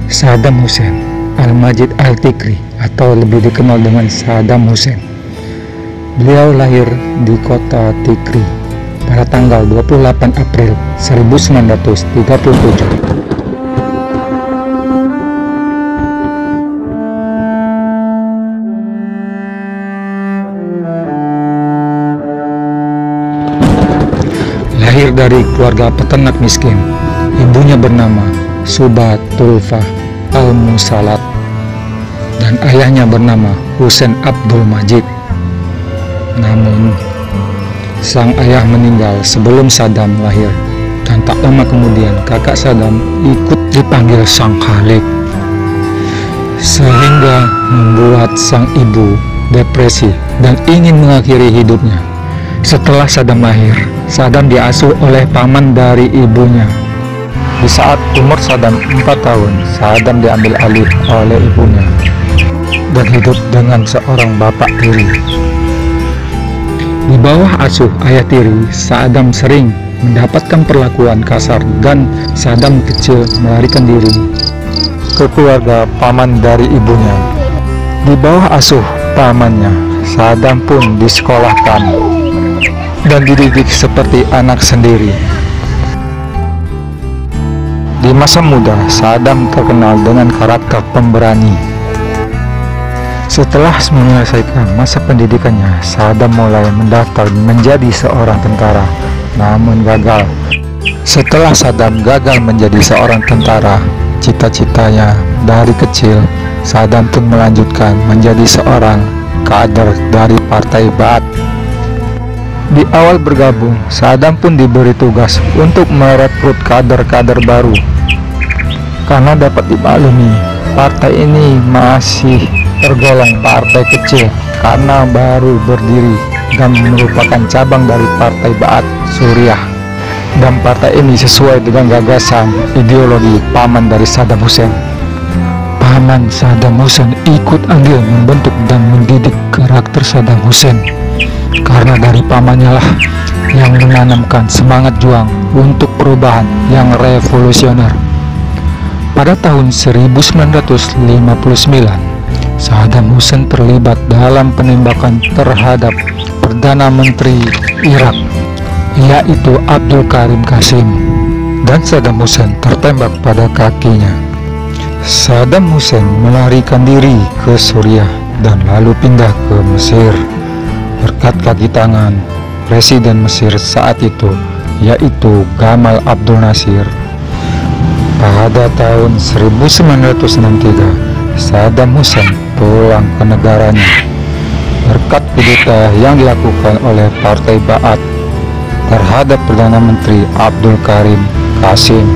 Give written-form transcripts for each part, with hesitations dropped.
Saddam Hussein Al-Majid Al-Tikri atau lebih dikenal dengan Saddam Hussein. Beliau lahir di kota Tikri pada tanggal 28 April 1937. Lahir dari keluarga peternak miskin, ibunya bernama Suba Tulfa Al-Musalat dan ayahnya bernama Hussein Abdul Majid. Namun, sang ayah meninggal sebelum Saddam lahir, dan tak lama kemudian kakak Saddam ikut dipanggil sang Khalik, sehingga membuat sang ibu depresi dan ingin mengakhiri hidupnya. Setelah Saddam lahir, Saddam diasuh oleh paman dari ibunya. Di saat umur Saddam 4 tahun, Saddam diambil alih oleh ibunya dan hidup dengan seorang bapak tiri. Di bawah asuh ayah tiri, Saddam sering mendapatkan perlakuan kasar dan Saddam kecil melarikan diri ke keluarga paman dari ibunya. Di bawah asuh pamannya, Saddam pun disekolahkan dan dididik seperti anak sendiri. Di masa muda, Saddam terkenal dengan karakter pemberani. Setelah menyelesaikan masa pendidikannya, Saddam mulai mendaftar menjadi seorang tentara, namun gagal. Setelah Saddam gagal menjadi seorang tentara, cita-citanya dari kecil, Saddam pun melanjutkan menjadi seorang kader dari Partai Ba'ath. Di awal bergabung, Saddam pun diberi tugas untuk merekrut kader-kader baru. Karena dapat dimaklumi, partai ini masih tergolong partai kecil karena baru berdiri dan merupakan cabang dari Partai Ba'ath Suriah. Dan partai ini sesuai dengan gagasan ideologi paman dari Saddam Hussein. Paman Saddam Hussein ikut andil membentuk dan mendidik karakter Saddam Hussein. Karena dari pamannya lah yang menanamkan semangat juang untuk perubahan yang revolusioner. Pada tahun 1959, Saddam Hussein terlibat dalam penembakan terhadap Perdana Menteri Irak, yaitu Abdul Karim Qasim, dan Saddam Hussein tertembak pada kakinya. Saddam Hussein melarikan diri ke Suriah dan lalu pindah ke Mesir berkat kaki tangan Presiden Mesir saat itu, yaitu Gamal Abdul Nasir. Pada tahun 1963, Saddam Hussein pulang ke negaranya berkat kudeta yang dilakukan oleh Partai Ba'ath terhadap Perdana Menteri Abdul Karim Qasim,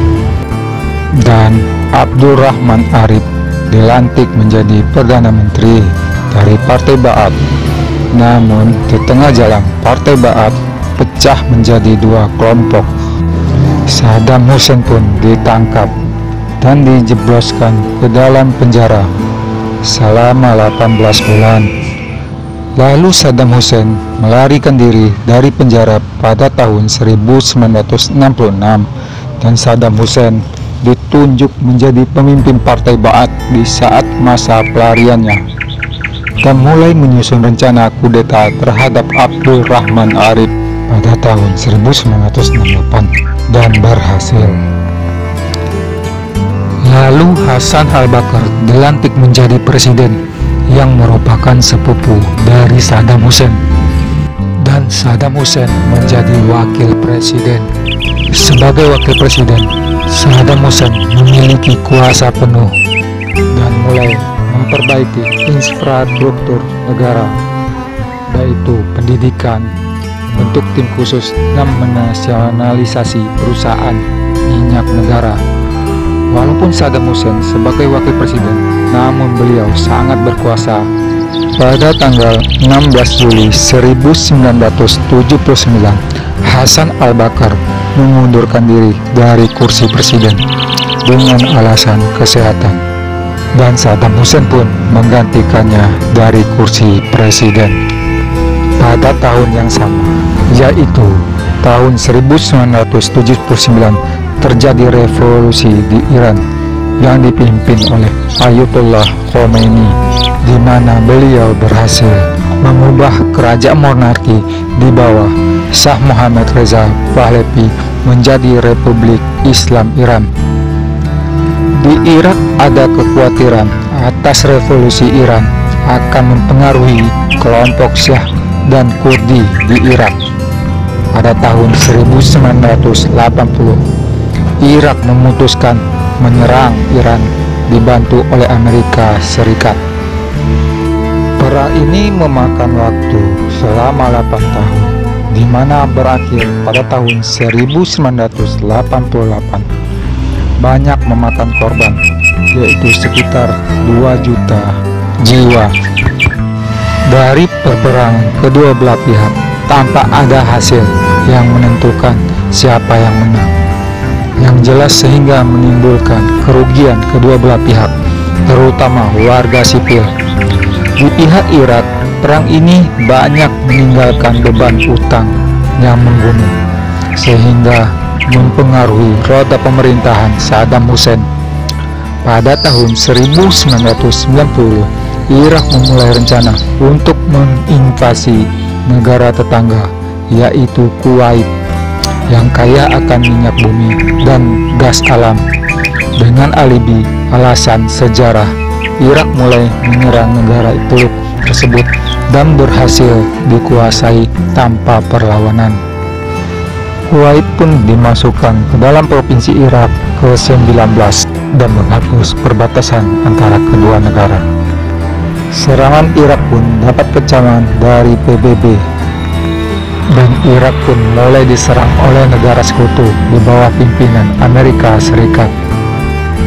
dan Abdurrahman Arif dilantik menjadi Perdana Menteri dari Partai Ba'ath. Namun di tengah jalan, Partai Ba'ath pecah menjadi dua kelompok. Saddam Hussein pun ditangkap dan dijebloskan ke dalam penjara selama 18 bulan. Lalu Saddam Hussein melarikan diri dari penjara pada tahun 1966 dan Saddam Hussein ditunjuk menjadi pemimpin Partai Ba'ath di saat masa pelariannya dan mulai menyusun rencana kudeta terhadap Abdul Rahman Arif pada tahun 1968 dan berhasil. Lalu Hasan al-Bakr dilantik menjadi presiden yang merupakan sepupu dari Saddam Hussein, dan Saddam Hussein menjadi wakil presiden. Sebagai wakil presiden, Saddam Hussein memiliki kuasa penuh dan mulai memperbaiki infrastruktur negara, yaitu pendidikan, bentuk tim khusus dan menasionalisasi perusahaan minyak negara. Walaupun Saddam Hussein sebagai wakil presiden, namun beliau sangat berkuasa. Pada tanggal 16 Juli 1979, Hasan al-Bakr mengundurkan diri dari kursi presiden dengan alasan kesehatan, dan Saddam Hussein pun menggantikannya dari kursi presiden. Pada tahun yang sama, yaitu tahun 1979, terjadi revolusi di Iran yang dipimpin oleh Ayatollah Khomeini, di mana beliau berhasil mengubah kerajaan monarki di bawah Shah Muhammad Reza Pahlavi menjadi Republik Islam Iran. Di Irak ada kekhawatiran atas revolusi Iran akan mempengaruhi kelompok Syiah dan Kurdi di Irak. Pada tahun 1980, Irak memutuskan menyerang Iran dibantu oleh Amerika Serikat. Perang ini memakan waktu selama 8 tahun, di mana berakhir pada tahun 1988. Banyak memakan korban, yaitu sekitar 2 juta jiwa. Dari peperangan kedua belah pihak, tanpa ada hasil yang menentukan siapa yang menang. Yang jelas sehingga menimbulkan kerugian kedua belah pihak, terutama warga sipil. Di pihak Irak, perang ini banyak meninggalkan beban utang yang menggunung, sehingga mempengaruhi roda pemerintahan Saddam Hussein. Pada tahun 1990, Irak memulai rencana untuk menginvasi negara tetangga, yaitu Kuwait, yang kaya akan minyak bumi dan gas alam. Dengan alibi alasan sejarah, Irak mulai menyerang negara Teluk tersebut dan berhasil dikuasai tanpa perlawanan. Kuwait pun dimasukkan ke dalam provinsi Irak ke-19 dan menghapus perbatasan antara kedua negara. Serangan Irak pun dapat kecaman dari PBB, dan Irak pun mulai diserang oleh negara sekutu di bawah pimpinan Amerika Serikat.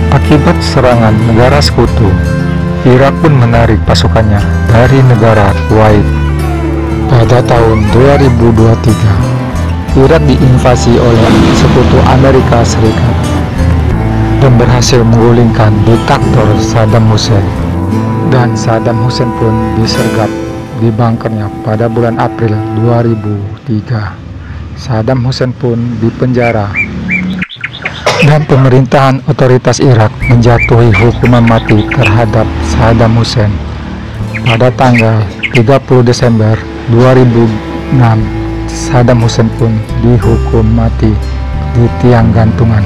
Akibat serangan negara sekutu, Irak pun menarik pasukannya dari negara Kuwait. Pada tahun 2023, Irak diinvasi oleh sekutu Amerika Serikat dan berhasil menggulingkan diktator Saddam Hussein. Dan Saddam Hussein pun disergap di bunkernya pada bulan April 2003. Saddam Hussein pun dipenjara dan pemerintahan otoritas Irak menjatuhi hukuman mati terhadap Saddam Hussein pada tanggal 30 Desember 2006. Saddam Hussein pun dihukum mati di tiang gantungan.